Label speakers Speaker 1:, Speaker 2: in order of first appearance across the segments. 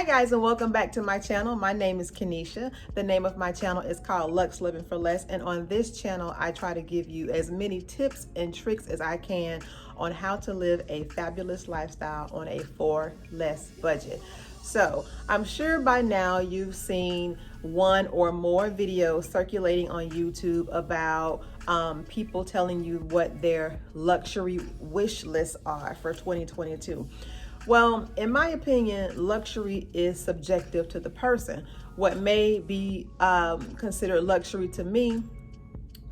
Speaker 1: Hi guys, and welcome back to my channel. My name is Kennesha. The name of my channel is called Lux Living for Less, and on this channel I try to give you as many tips and tricks as I can on how to live a fabulous lifestyle on a for less budget. So I'm sure by now you've seen one or more videos circulating on YouTube about people telling you what their luxury wish lists are for 2022. Well, in my opinion, luxury is subjective to the person. What may be considered luxury to me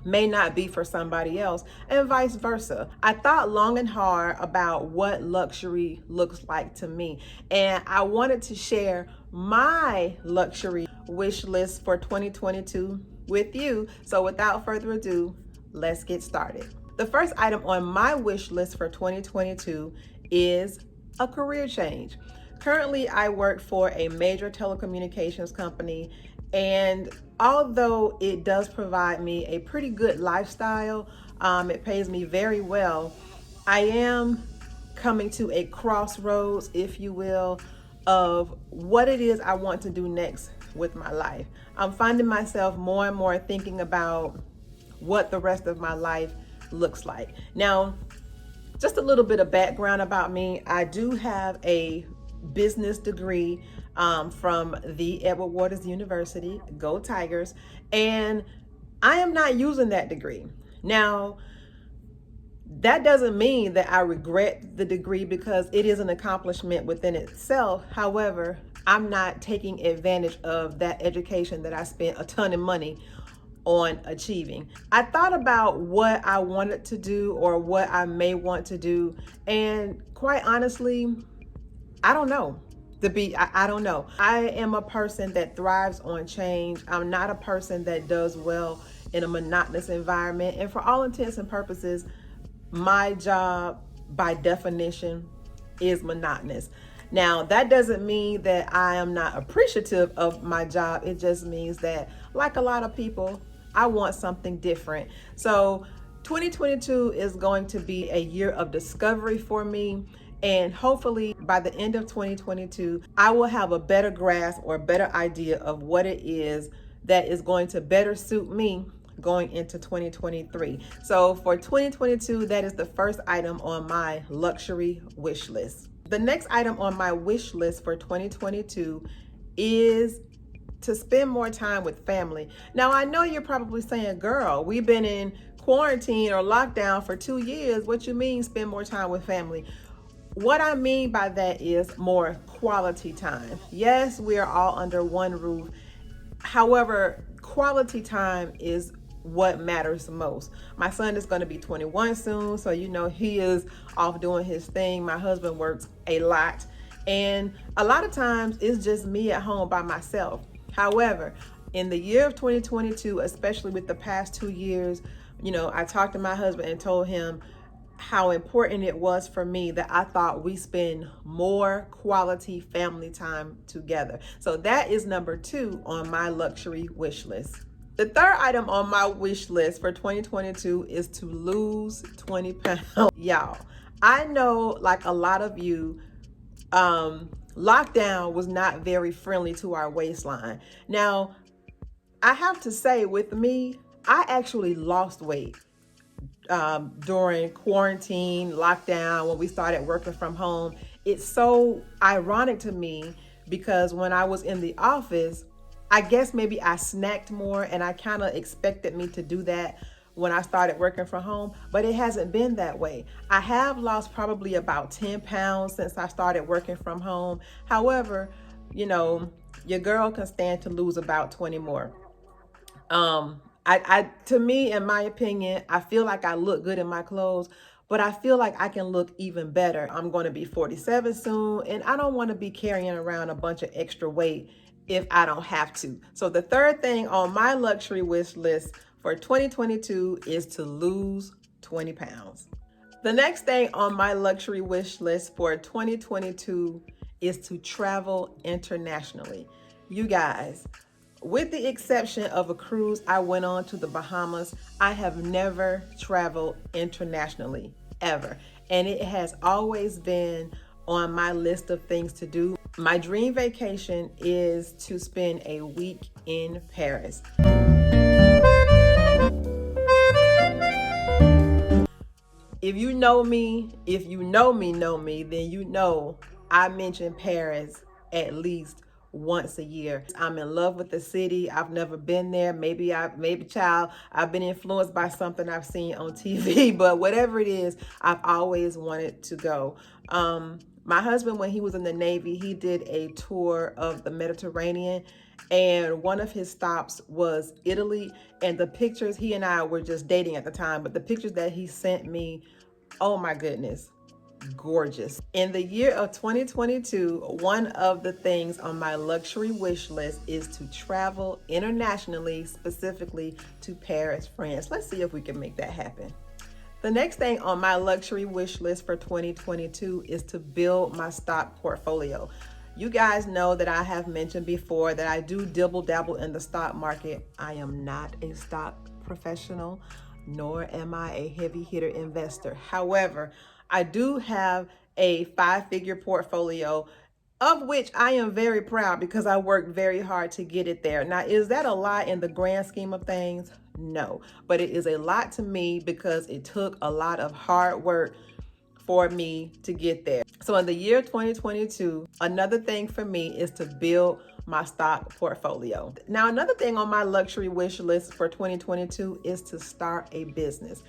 Speaker 1: may not be for somebody else, and vice versa. I thought long and hard about what luxury looks like to me, and I wanted to share my luxury wish list for 2022 with you. So without further ado, let's get started. The first item on my wish list for 2022 is a career change. Currently, I work for a major telecommunications company, and although it does provide me a pretty good lifestyle, it pays me very well, I am coming to a crossroads, if you will, of what it is I want to do next with my life. I'm finding myself more and more thinking about what the rest of my life looks like. Now, just a little bit of background about me. I do have a business degree from the Edward Waters University, Go Tigers, and I am not using that degree. Now, that doesn't mean that I regret the degree because it is an accomplishment within itself. However, I'm not taking advantage of that education that I spent a ton of money on achieving. I thought about what I wanted to do or what I may want to do, and quite honestly, I don't know. I don't know. I am a person that thrives on change. I'm not a person that does well in a monotonous environment, and for all intents and purposes, my job by definition is monotonous. Now, that doesn't mean that I am not appreciative of my job. It just means that, like a lot of people, I want something different. So 2022 is going to be a year of discovery for me. And hopefully by the end of 2022, I will have a better grasp or a better idea of what it is that is going to better suit me going into 2023. So for 2022, that is the first item on my luxury wish list. The next item on my wish list for 2022 is to spend more time with family. Now, I know you're probably saying, girl, we've been in quarantine or lockdown for 2 years. What you mean spend more time with family? What I mean by that is more quality time. Yes, we are all under one roof. However, quality time is what matters most. My son is going to be 21 soon, so you know he is off doing his thing. My husband works a lot, and a lot of times it's just me at home by myself. However, in the year of 2022, especially with the past 2 years, you know, I talked to my husband and told him how important it was for me that I thought we spend more quality family time together. So that is number 2 on my luxury wish list. The third item on my wish list for 2022 is to lose 20 pounds. Y'all, I know like a lot of you, lockdown was not very friendly to our waistline. Now, I have to say with me, I actually lost weight during quarantine, lockdown, when we started working from home. It's so ironic to me because when I was in the office, I guess maybe I snacked more, and I kind of expected me to do that when I started working from home, but it hasn't been that way. I have lost probably about 10 pounds since I started working from home. However, you know, your girl can stand to lose about 20 more. To me, in my opinion, I feel like I look good in my clothes, but I feel like I can look even better. I'm going to be 47 soon, and I don't want to be carrying around a bunch of extra weight if I don't have to. So the third thing on my luxury wish list for 2022 is to lose 20 pounds. The next thing on my luxury wish list for 2022 is to travel internationally. You guys, with the exception of a cruise I went on to the Bahamas, I have never traveled internationally, ever. And it has always been on my list of things to do. My dream vacation is to spend a week in Paris. If you know me, then you know I mention Paris at least once a year. I'm in love with the city. I've never been there. Maybe I've been influenced by something I've seen on TV, but whatever it is, I've always wanted to go. My husband, when he was in the Navy, he did a tour of the Mediterranean, and one of his stops was Italy. And the pictures, he and I were just dating at the time, but the pictures that he sent me, oh my goodness, gorgeous. In the year of 2022, one of the things on my luxury wish list is to travel internationally, specifically to Paris, France. Let's see if we can make that happen. The next thing on my luxury wish list for 2022 is to build my stock portfolio. You guys know that I have mentioned before that I do dabble in the stock market. I am not a stock professional, nor am I a heavy hitter investor. However, I do have a 5-figure portfolio, of which I am very proud because I worked very hard to get it there. Now, is that a lot in the grand scheme of things? No, but it is a lot to me because it took a lot of hard work for me to get there. So in the year 2022, another thing for me is to build my stock portfolio. Now, another thing on my luxury wish list for 2022 is to start a business.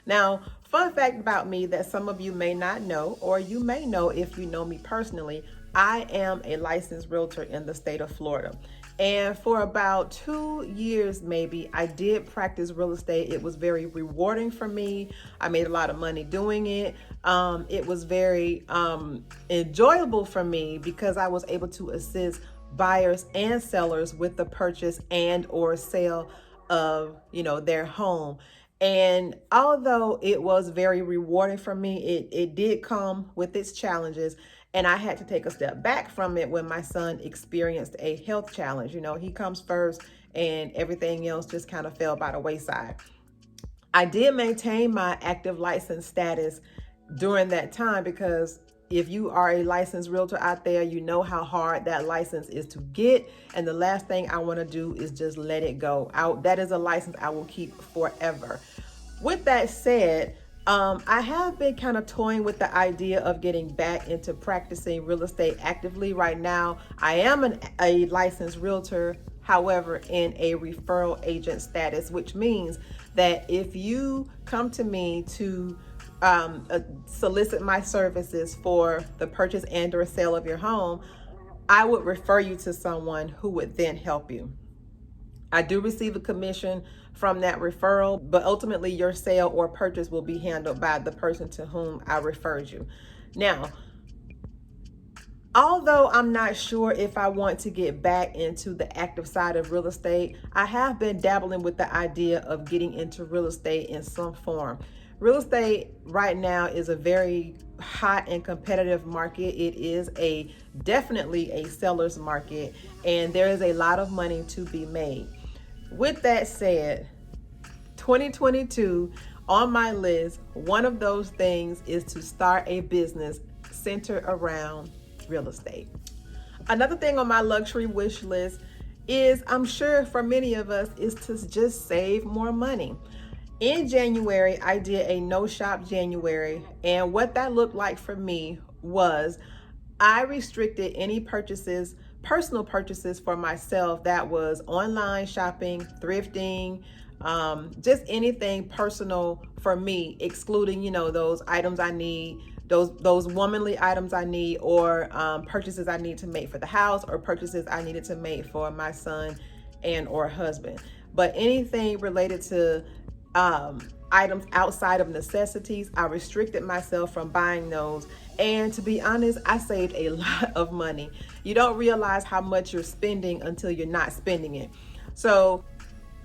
Speaker 1: Now, fun fact about me that some of you may not know, or you may know if you know me personally, I am a licensed realtor in the state of Florida. And for about 2 years, maybe, I did practice real estate. It was very rewarding for me. I made a lot of money doing it. It was very enjoyable for me because I was able to assist buyers and sellers with the purchase and or sale of, their home. And although it was very rewarding for me, it did come with its challenges. And I had to take a step back from it when my son experienced a health challenge. He comes first and everything else just kind of fell by the wayside. I did maintain my active license status during that time because if you are a licensed realtor out there, you know how hard that license is to get. And the last thing I want to do is just let it go out. That is a license I will keep forever. With that said, I have been kind of toying with the idea of getting back into practicing real estate actively. Right now, I am a licensed realtor, however, in a referral agent status, which means that if you come to me to solicit my services for the purchase and or sale of your home, I would refer you to someone who would then help you. I do receive a commission from that referral, but ultimately your sale or purchase will be handled by the person to whom I referred you. Now, although I'm not sure if I want to get back into the active side of real estate, I have been dabbling with the idea of getting into real estate in some form. Real estate right now is a very hot and competitive market. It is definitely a seller's market, and there is a lot of money to be made. With that said, 2022 on my list, one of those things is to start a business centered around real estate. Another thing on my luxury wish list is, I'm sure for many of us, is to just save more money. In January, I did a no shop January, and what that looked like for me was I restricted any purchases, personal purchases for myself that was online shopping, thrifting, just anything personal for me, excluding, those items I need, those womanly items I need, or purchases I need to make for the house, or purchases I needed to make for my son and or husband. But anything related to items outside of necessities, I restricted myself from buying those. And to be honest, I saved a lot of money. You don't realize how much you're spending until you're not spending it. So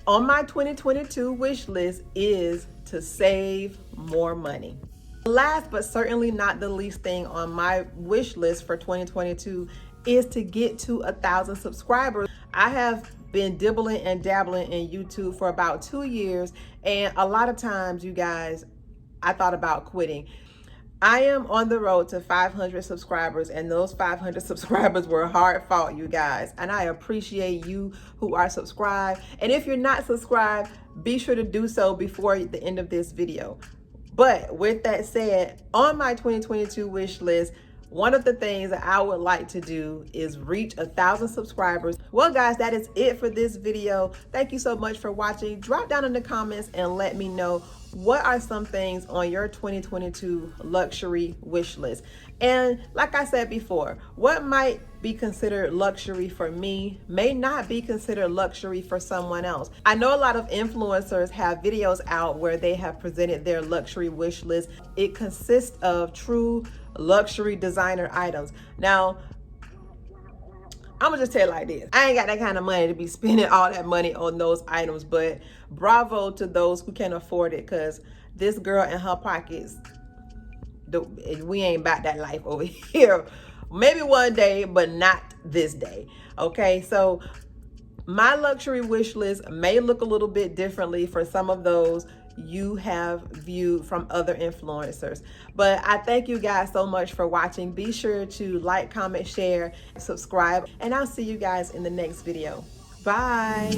Speaker 1: on my 2022 wish list is to save more money. Last but certainly not the least thing on my wish list for 2022 is to get to 1,000 subscribers. I have been dibbling and dabbling in YouTube for about 2 years, and a lot of times, you guys, I thought about quitting. I am on the road to 500 subscribers, and those 500 subscribers were hard fought, you guys. And I appreciate you who are subscribed. And if you're not subscribed, be sure to do so before the end of this video. But with that said, on my 2022 wish list, one of the things that I would like to do is reach 1,000 subscribers. Well, guys, that is it for this video. Thank you so much for watching. Drop down in the comments and let me know what are some things on your 2022 luxury wish list. And like I said before, what might be considered luxury for me may not be considered luxury for someone else. I know a lot of influencers have videos out where they have presented their luxury wish list. It consists of true luxury designer items. Now, I'm gonna just tell you like this. I ain't got that kind of money to be spending all that money on those items, but bravo to those who can afford it, because this girl in her pockets, we ain't about that life over here. Maybe one day, but not this day. Okay, so my luxury wish list may look a little bit differently for some of those you have viewed from other influencers. But I thank you guys so much for watching. Be sure to like, comment, share, subscribe, and I'll see you guys in the next video. Bye.